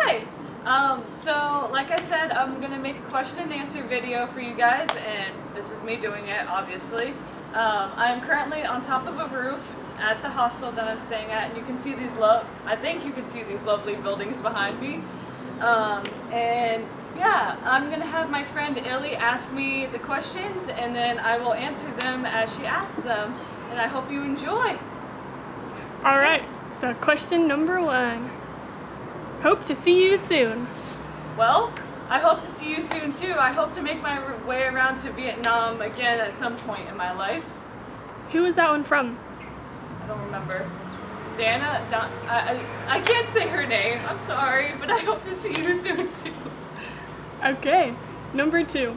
Hi! So like I said, I'm going to make a question and answer video for you guys, and this is me doing it, obviously. I'm currently on top of a roof at the hostel that I'm staying at, and you can see these I think you can see these lovely buildings behind me. And yeah, I'm going to have my friend Illy ask me the questions, and then I will answer them as she asks them, and I hope you enjoy. Alright, so question number 1. Hope to see you soon. Well, I hope to see you soon too. I hope to make my way around to Vietnam again at some point in my life. Who is that one from? I don't remember. I can't say her name, I'm sorry, but I hope to see you soon too. Okay, number 2.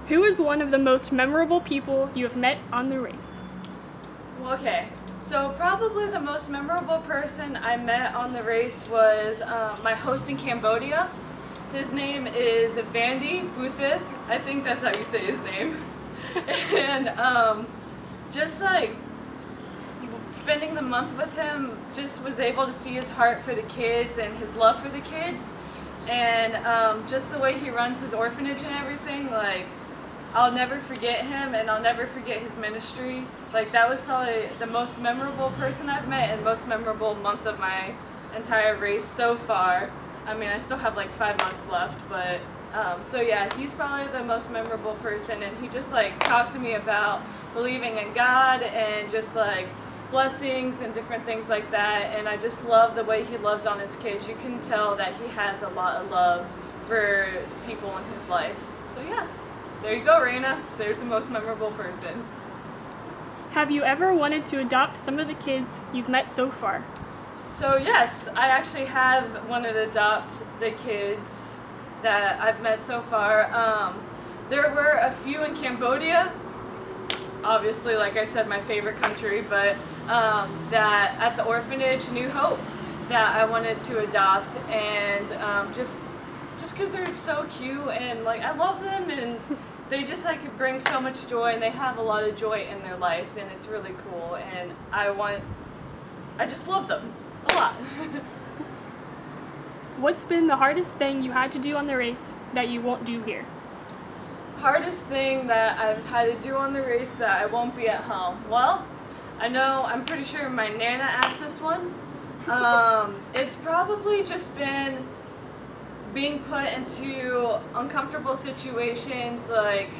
Who is one of the most memorable people you have met on the race? Well, okay, so probably the most memorable person I met on the race was my host in Cambodia. His name is Vandy Boothith. I think that's how you say his name. And just like spending the month with him, just was able to see his heart for the kids and his love for the kids, and just the way he runs his orphanage and everything. Like, I'll never forget him, and I'll never forget his ministry. Like, that was probably the most memorable person I've met and most memorable month of my entire race so far. I mean, I still have like 5 months left, but so yeah, he's probably the most memorable person, and he just like talked to me about believing in God and just like blessings and different things like that, and I just love the way he loves on his kids. You can tell that he has a lot of love for people in his life. So yeah, there you go, Raina. There's the most memorable person. Have you ever wanted to adopt some of the kids you've met so far? So yes, I actually have wanted to adopt the kids that I've met so far. There were a few in Cambodia, obviously, like I said, my favorite country, but that at the orphanage New Hope that I wanted to adopt, and just because they're so cute, and like I love them, and they just like bring so much joy, and they have a lot of joy in their life, and it's really cool, and I just love them a lot. What's been the hardest thing you had to do on the race that you won't do here? Hardest thing that I've had to do on the race that I won't be at home. Well, I'm pretty sure my Nana asked this one. It's probably just been being put into uncomfortable situations. Like,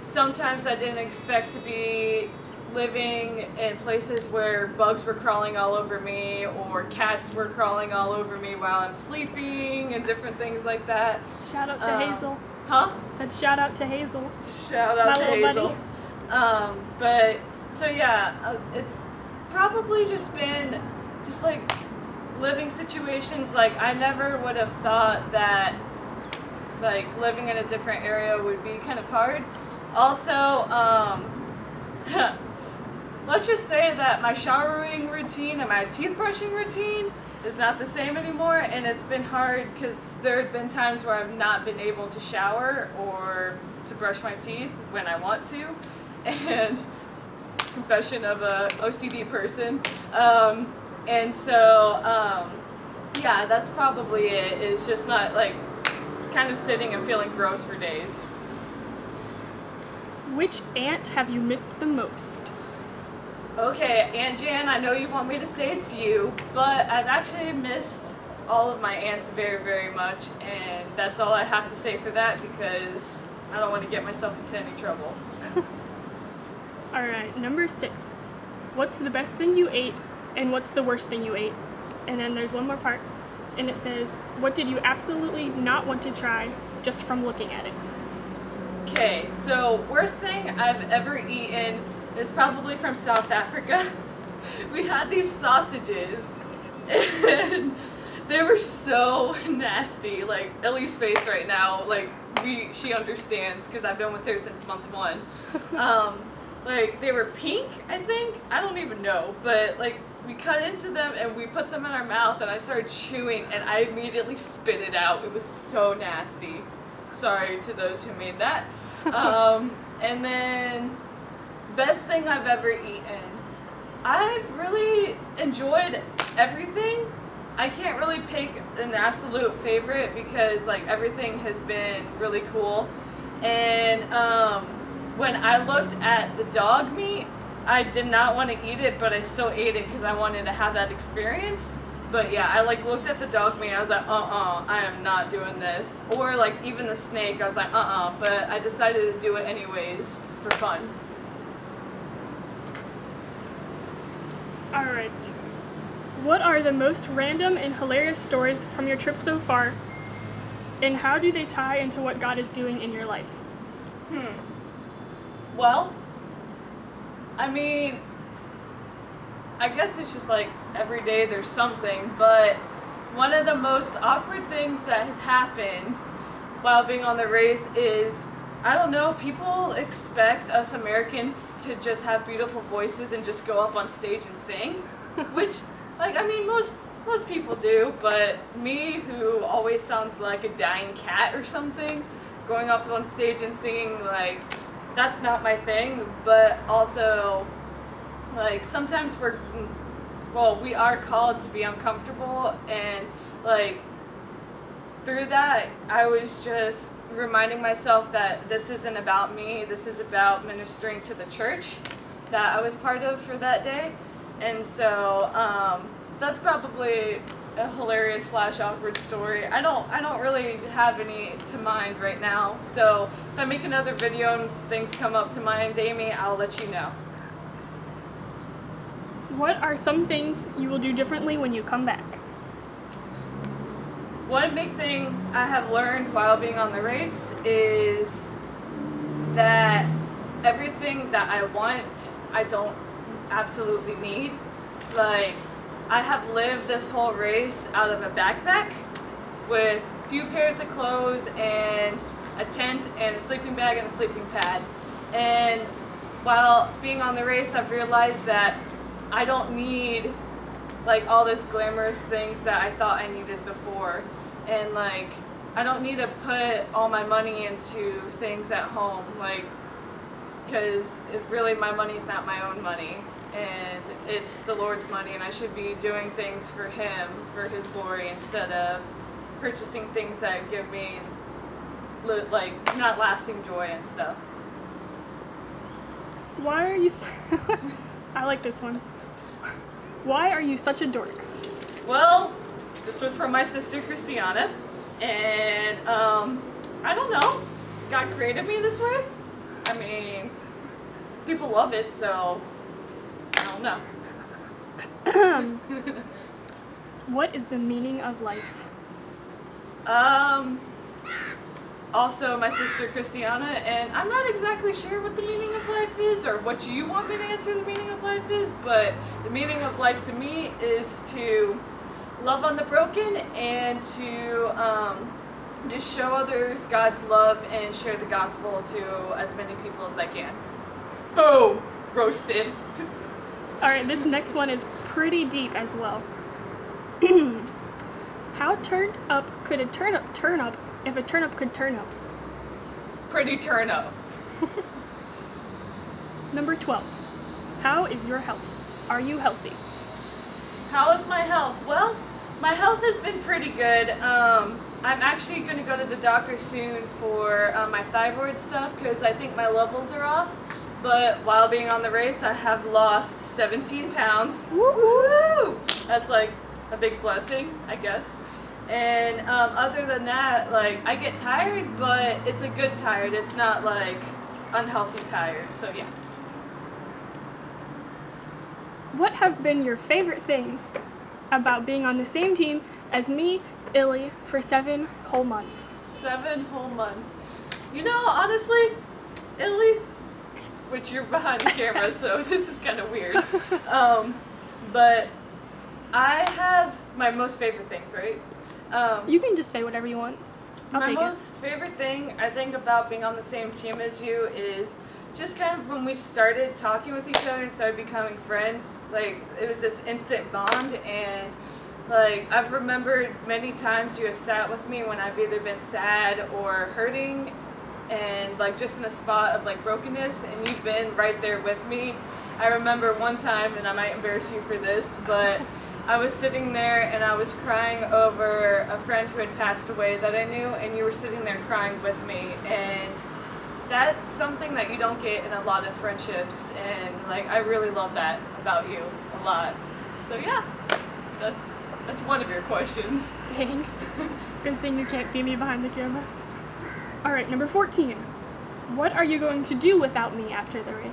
sometimes I didn't expect to be living in places where bugs were crawling all over me, or cats were crawling all over me while I'm sleeping, and different things like that. Shout out to Hazel. Huh? Said shout out to Hazel. Shout out to Hazel. But so yeah, it's probably just been just like living situations. Like, I never would have thought that like living in a different area would be kind of hard. Also, let's just say that my showering routine and my teeth brushing routine is not the same anymore, and it's been hard because there have been times where I've not been able to shower or to brush my teeth when I want to, and confession of a OCD person, and so yeah, that's probably it. It's just not like kind of sitting and feeling gross for days. Which aunt have you missed the most? Okay, Aunt Jan, I know you want me to say it to you, but I've actually missed all of my aunts very, very much, and that's all I have to say for that, because I don't want to get myself into any trouble. Alright, number 6. What's the best thing you ate, and what's the worst thing you ate? And then there's one more part, and it says, what did you absolutely not want to try just from looking at it? Okay, so worst thing I've ever eaten is probably from South Africa. We had these sausages, and they were so nasty. Like, Ellie's face right now, like, she understands, because I've been with her since month 1. Like, they were pink, I think? I don't even know, but like, we cut into them and we put them in our mouth, and I started chewing, and I immediately spit it out. It was so nasty. Sorry to those who made that. And then best thing I've ever eaten. I've really enjoyed everything. I can't really pick an absolute favorite because like everything has been really cool. And when I looked at the dog meat, I did not want to eat it, but I still ate it because I wanted to have that experience. But yeah, I like looked at the dog meat, I was like, I am not doing this. Or like even the snake, I was like, but I decided to do it anyways for fun. Alright. What are the most random and hilarious stories from your trip so far? And how do they tie into what God is doing in your life? Well, I mean, I guess it's just like every day there's something, but one of the most awkward things that has happened while being on the race is, I don't know, people expect us Americans to just have beautiful voices and just go up on stage and sing, which, like, I mean, most people do, but me, who always sounds like a dying cat or something, going up on stage and singing, like, that's not my thing. But also, like, sometimes we are called to be uncomfortable, and like through that I was just reminding myself that this isn't about me, this is about ministering to the church that I was part of for that day. And so that's probably a hilarious / awkward story. I don't really have any to mind right now, so if I make another video and things come up to mind, Amy, I'll let you know. What are some things you will do differently when you come back? One big thing I have learned while being on the race is that everything that I want, I don't absolutely need. Like, I have lived this whole race out of a backpack with few pairs of clothes and a tent and a sleeping bag and a sleeping pad. And while being on the race, I've realized that I don't need like all this glamorous things that I thought I needed before. And like, I don't need to put all my money into things at home, like, because really my money's not my own money, and it's the Lord's money, and I should be doing things for Him, for His glory, instead of purchasing things that give me like not lasting joy and stuff. Why are you I like this one. Why are you such a dork? Well, this was from my sister Christiana, and I don't know, God created me this way. I mean, people love it, so I don't know. What is the meaning of life? Also my sister Christiana, and I'm not exactly sure what the meaning of life is or what you want me to answer the meaning of life is, but the meaning of life to me is to love on the broken and to just show others God's love and share the gospel to as many people as I can. Boom! Roasted. Alright, this next one is pretty deep as well. How turned up could a turnip turn up if a turnip could turn up? Pretty turn up. Number 12. How is your health? Are you healthy? How is my health? Well, my health has been pretty good. I'm actually going to go to the doctor soon for my thyroid stuff because I think my levels are off. But while being on the race, I have lost 17 pounds. Woo-hoo! That's like a big blessing, I guess. And other than that, like, I get tired, but it's a good tired. It's not like unhealthy tired, so yeah. What have been your favorite things about being on the same team as me, Illy, for 7 whole months? 7 whole months. You know, honestly, Illy, which you're behind the camera, so this is kind of weird. But I have my most favorite things, right? You can just say whatever you want. My most favorite thing I think about being on the same team as you is just kind of when we started talking with each other and started becoming friends. Like, it was this instant bond, and like, I've remembered many times you have sat with me when I've either been sad or hurting and like just in a spot of like brokenness, and you've been right there with me. I remember one time, and I might embarrass you for this, but I was sitting there and I was crying over a friend who had passed away that I knew, and you were sitting there crying with me, and that's something that you don't get in a lot of friendships, and like I really love that about you a lot. So yeah, that's one of your questions. Thanks. Good thing you can't see me behind the camera. Alright, number 14. What are you going to do without me after the race?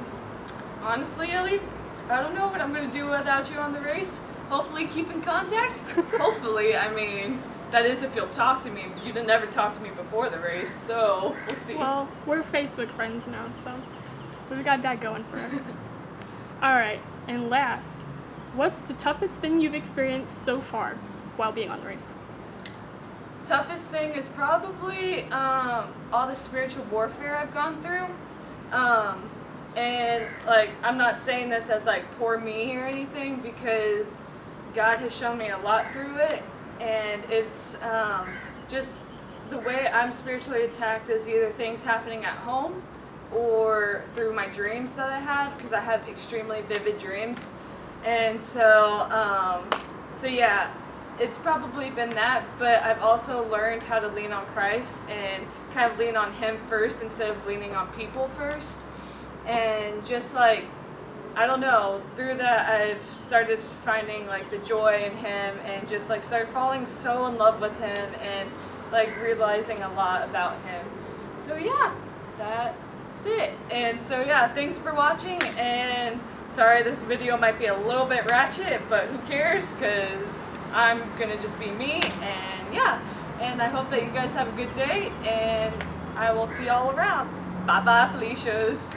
Honestly, Ellie, I don't know what I'm going to do without you on the race. Hopefully keep in contact. Hopefully, I mean, that is if you'll talk to me. You didn't ever talk to me before the race, so we'll see. Well, we're Facebook friends now, so we've got that going for us. Alright, and last, what's the toughest thing you've experienced so far while being on the race? Toughest thing is probably all the spiritual warfare I've gone through. And like, I'm not saying this as like poor me or anything, because God has shown me a lot through it, and it's just the way I'm spiritually attacked is either things happening at home or through my dreams that I have, because I have extremely vivid dreams. And so yeah, it's probably been that, but I've also learned how to lean on Christ and kind of lean on Him first instead of leaning on people first. And just like, I don't know, through that I've started finding like the joy in Him, and just like started falling so in love with Him, and like realizing a lot about Him. So yeah, that's it. And so yeah, thanks for watching, and sorry this video might be a little bit ratchet, but who cares, because I'm gonna just be me. And yeah, and I hope that you guys have a good day, and I will see y'all around. Bye bye, Felicias.